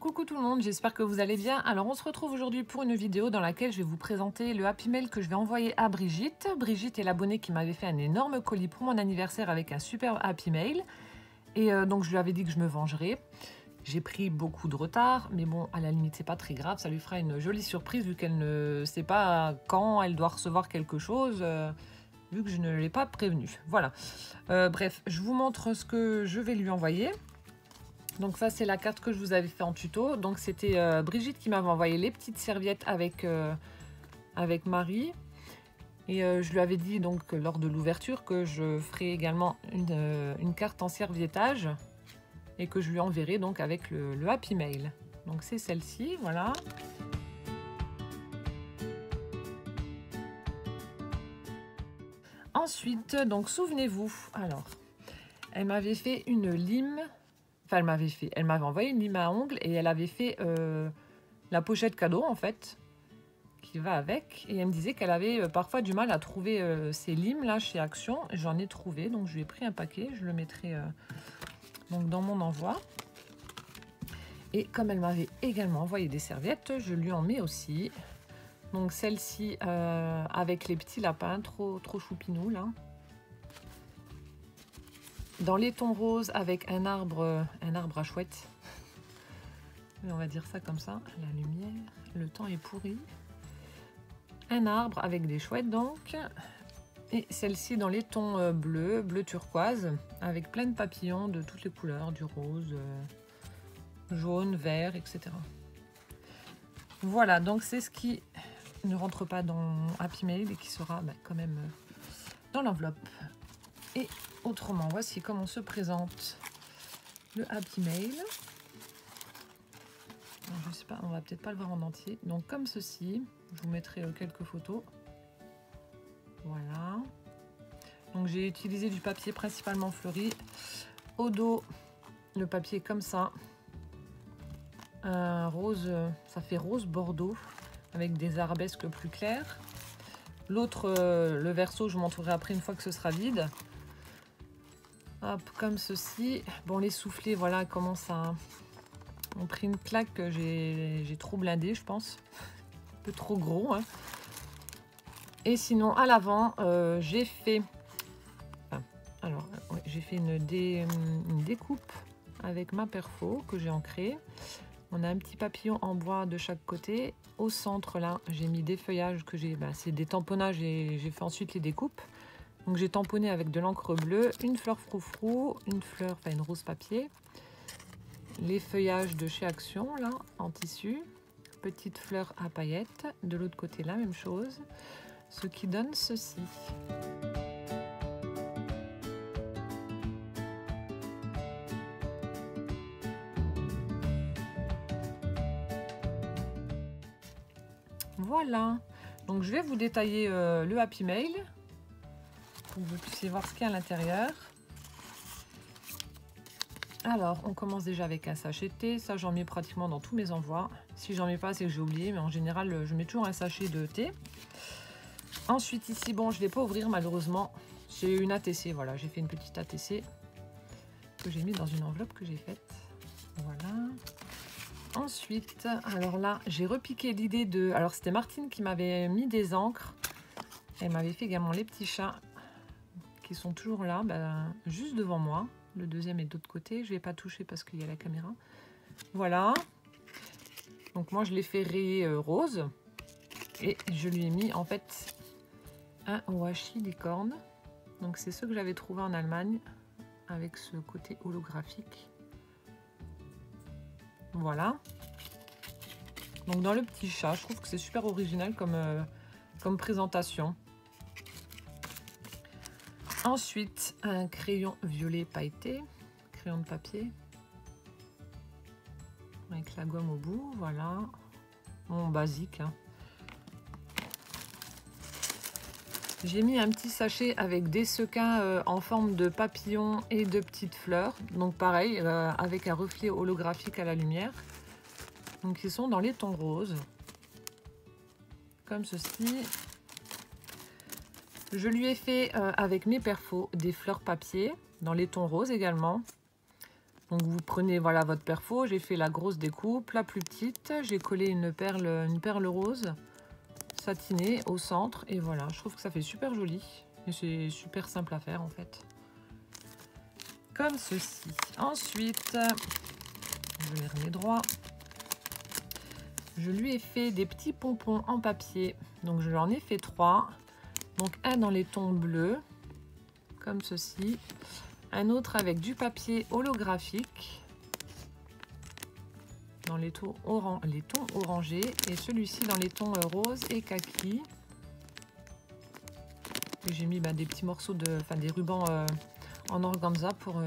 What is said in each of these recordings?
Coucou tout le monde, j'espère que vous allez bien. Alors on se retrouve aujourd'hui pour une vidéo dans laquelle je vais vous présenter le Happy Mail que je vais envoyer à Brigitte. Brigitte est l'abonnée qui m'avait fait un énorme colis pour mon anniversaire avec un super Happy Mail. Et donc je lui avais dit que je me vengerais. J'ai pris beaucoup de retard, mais bon, à la limite, c'est pas très grave. Ça lui fera une jolie surprise vu qu'elle ne sait pas quand elle doit recevoir quelque chose, vu que je ne l'ai pas prévenue. Voilà. Bref, je vous montre ce que je vais lui envoyer. Donc ça, c'est la carte que je vous avais fait en tuto. Donc c'était Brigitte qui m'avait envoyé les petites serviettes avec Marie. Et je lui avais dit donc lors de l'ouverture que je ferai également une carte en serviettage et que je lui enverrai donc avec le Happy Mail. Donc c'est celle-ci, voilà. Ensuite, donc souvenez-vous, alors, elle m'avait fait une lime. Enfin, elle m'avait envoyé une lime à ongles et elle avait fait la pochette cadeau en fait, qui va avec. Et elle me disait qu'elle avait parfois du mal à trouver ces limes là chez Action. J'en ai trouvé, donc je lui ai pris un paquet. Je le mettrai donc dans mon envoi. Et comme elle m'avait également envoyé des serviettes, je lui en mets aussi. Donc celle-ci avec les petits lapins, trop choupinous là. Dans les tons roses avec un arbre à chouette. On va dire ça comme ça. La lumière, le temps est pourri. Un arbre avec des chouettes donc. Et celle-ci dans les tons bleu turquoise, avec plein de papillons de toutes les couleurs, du rose, jaune, vert, etc. Voilà, donc c'est ce qui ne rentre pas dans mon Happy Mail et qui sera quand même dans l'enveloppe. Et autrement, voici comment se présente le Happy Mail. Alors, je sais pas, on va peut-être pas le voir en entier. Donc comme ceci, je vous mettrai quelques photos. Voilà. Donc j'ai utilisé du papier principalement fleuri. Au dos, le papier comme ça. Un rose, ça fait rose bordeaux avec des arabesques plus claires. L'autre, le verso, je vous montrerai après une fois que ce sera vide. Hop, comme ceci. Bon, les soufflets, voilà, commencent à... ont pris une claque que j'ai trop blindé, je pense. Un peu trop gros, hein. Et sinon, à l'avant, j'ai fait... j'ai fait une découpe avec ma perfo que j'ai ancrée. On a un petit papillon en bois de chaque côté. Au centre, là, j'ai mis des feuillages que j'ai... c'est des tamponnages et j'ai fait ensuite les découpes. Donc j'ai tamponné avec de l'encre bleue, une fleur froufrou, une rose papier. Les feuillages de chez Action, là, en tissu. Petite fleur à paillettes. De l'autre côté, la même chose. Ce qui donne ceci. Voilà. Donc je vais vous détailler le Happy Mail pour que vous puissiez voir ce qu'il y a à l'intérieur. Alors, on commence déjà avec un sachet de thé. Ça, j'en mets pratiquement dans tous mes envois. Si j'en mets pas, c'est que j'ai oublié. Mais en général, je mets toujours un sachet de thé. Ensuite, ici, bon, je ne vais pas ouvrir malheureusement. J'ai une ATC, voilà. J'ai fait une petite ATC que j'ai mis dans une enveloppe que j'ai faite. Voilà. Ensuite, alors là, j'ai repiqué l'idée de... Alors, c'était Martine qui m'avait mis des encres. Elle m'avait fait également les petits chats qui sont toujours là, juste devant moi. Le deuxième est de l'autre côté. Je ne vais pas toucher parce qu'il y a la caméra. Voilà. Donc moi, je l'ai fait rayer rose. Et je lui ai mis en fait un washi des cornes. Donc c'est ce que j'avais trouvé en Allemagne. Avec ce côté holographique. Voilà. Donc dans le petit chat, je trouve que c'est super original comme présentation. Ensuite, un crayon violet pailleté, crayon de papier, avec la gomme au bout, voilà. Bon, basique, hein. J'ai mis un petit sachet avec des sequins en forme de papillon et de petites fleurs. Donc pareil, avec un reflet holographique à la lumière. Donc ils sont dans les tons roses. Comme ceci. Je lui ai fait avec mes perfos des fleurs papier dans les tons roses également. Donc vous prenez voilà votre perfo, j'ai fait la grosse découpe, la plus petite, j'ai collé une perle rose satinée au centre et voilà, je trouve que ça fait super joli et c'est super simple à faire en fait. Comme ceci. Ensuite, je les remets droit. Je lui ai fait des petits pompons en papier, donc je l'en ai fait 3. Donc un dans les tons bleus, comme ceci. Un autre avec du papier holographique, dans les tons orangés. Et celui-ci dans les tons rose et kaki. J'ai mis des petits morceaux des rubans en organza pour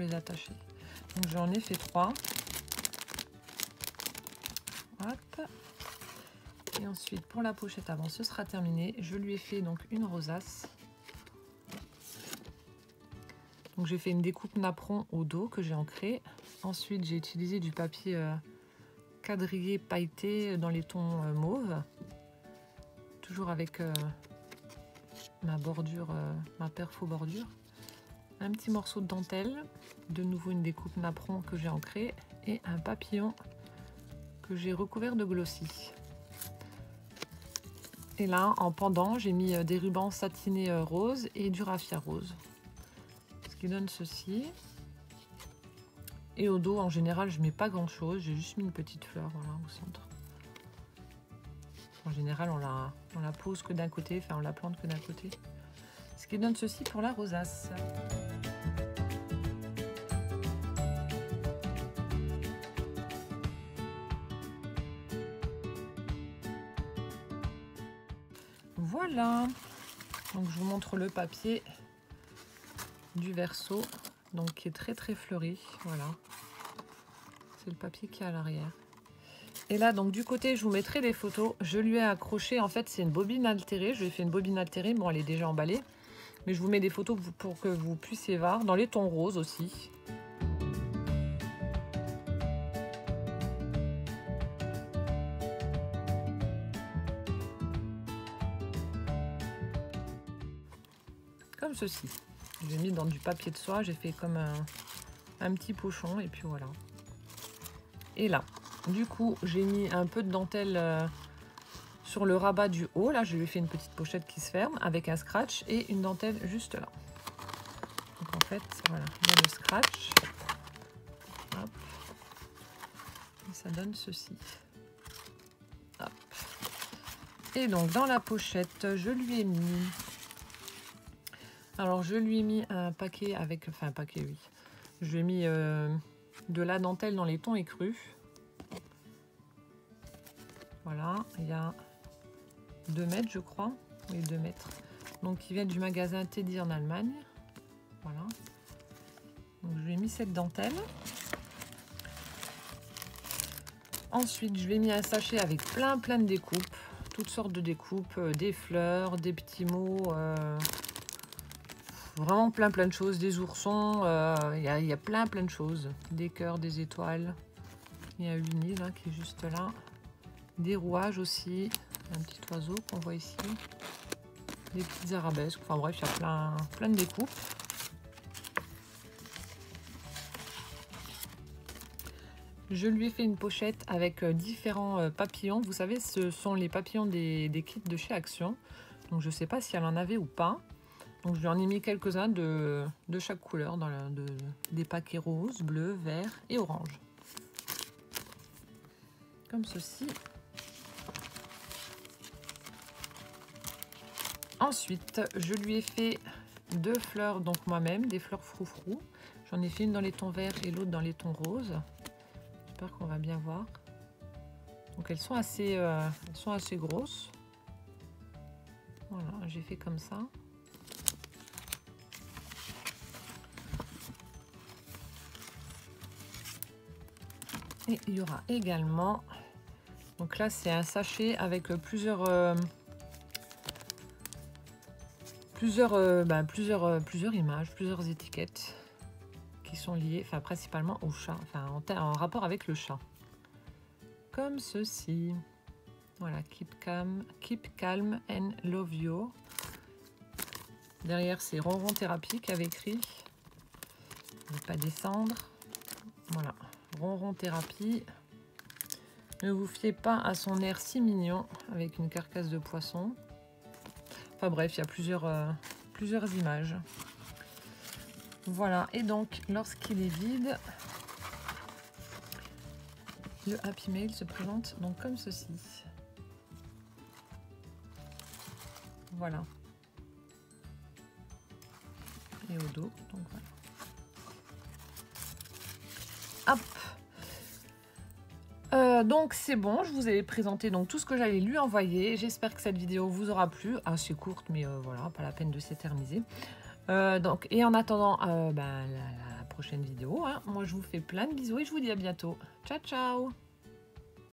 les attacher. Donc j'en ai fait 3. Hop. Et ensuite pour la pochette avant ce sera terminé. Je lui ai fait donc une rosace. Donc j'ai fait une découpe napperon au dos que j'ai ancré. Ensuite j'ai utilisé du papier quadrillé pailleté dans les tons mauve. Toujours avec ma bordure, ma perfo bordure. Un petit morceau de dentelle. De nouveau une découpe napperon que j'ai ancré. Et un papillon que j'ai recouvert de glossy. Et là en pendant j'ai mis des rubans satinés roses et du raffia rose. Ce qui donne ceci. Et au dos en général je mets pas grand chose, j'ai juste mis une petite fleur voilà, au centre. En général on la pose que d'un côté, enfin on la plante que d'un côté. Ce qui donne ceci pour la rosace. Voilà, donc je vous montre le papier du verso, donc qui est très fleuri, voilà. C'est le papier qui est à l'arrière. Et là donc du côté je vous mettrai des photos. Je lui ai accroché, en fait c'est une bobine altérée, je lui ai fait une bobine altérée, bon elle est déjà emballée. Mais je vous mets des photos pour que vous puissiez voir, dans les tons roses aussi. Comme ceci. J'ai mis dans du papier de soie, j'ai fait comme un petit pochon et puis voilà. Et là, du coup, j'ai mis un peu de dentelle sur le rabat du haut. Là, je lui ai fait une petite pochette qui se ferme avec un scratch et une dentelle juste là. Donc en fait, voilà, il y a le scratch. Hop. Et ça donne ceci. Hop. Et donc dans la pochette, je lui ai mis... Alors je lui ai mis un paquet avec... Enfin un paquet, oui. Je lui ai mis de la dentelle dans les tons écrus. Voilà, il y a 2 mètres je crois. Oui, 2 mètres. Donc qui vient du magasin Teddy en Allemagne. Voilà. Donc je lui ai mis cette dentelle. Ensuite je lui ai mis un sachet avec plein de découpes. Toutes sortes de découpes, des fleurs, des petits mots... Vraiment plein de choses, des oursons, il y a plein de choses. Des cœurs, des étoiles. Il y a une île hein, qui est juste là. Des rouages aussi. Un petit oiseau qu'on voit ici. Des petites arabesques. Enfin bref, il y a plein de découpes. Je lui ai fait une pochette avec différents papillons. Vous savez, ce sont les papillons des kits de chez Action. Donc je ne sais pas si elle en avait ou pas. Donc je lui en ai mis quelques-uns de chaque couleur, des paquets roses, bleus, verts et orange. Comme ceci. Ensuite, je lui ai fait 2 fleurs, donc moi-même, des fleurs froufrou. J'en ai fait une dans les tons verts et l'autre dans les tons roses. J'espère qu'on va bien voir. Donc elles sont assez grosses. Voilà, j'ai fait comme ça. Et il y aura également, donc là c'est un sachet avec plusieurs images, plusieurs étiquettes qui sont liées, enfin principalement au chat, enfin en rapport avec le chat. Comme ceci. Voilà, keep calm and love you. Derrière c'est Ronron Thérapie qui avait écrit. Je ne vais pas descendre. Voilà, ronron thérapie. Ne vous fiez pas à son air si mignon avec une carcasse de poisson. Enfin bref, il y a plusieurs images. Voilà, et donc lorsqu'il est vide, le Happy Mail se présente donc comme ceci. Voilà. Et au dos, donc voilà. Hop. Donc c'est bon, je vous ai présenté donc tout ce que j'allais lui envoyer. J'espère que cette vidéo vous aura plu. Assez courte, mais voilà, pas la peine de s'éterniser. Donc, et en attendant la prochaine vidéo, hein, moi je vous fais plein de bisous et je vous dis à bientôt. Ciao, ciao!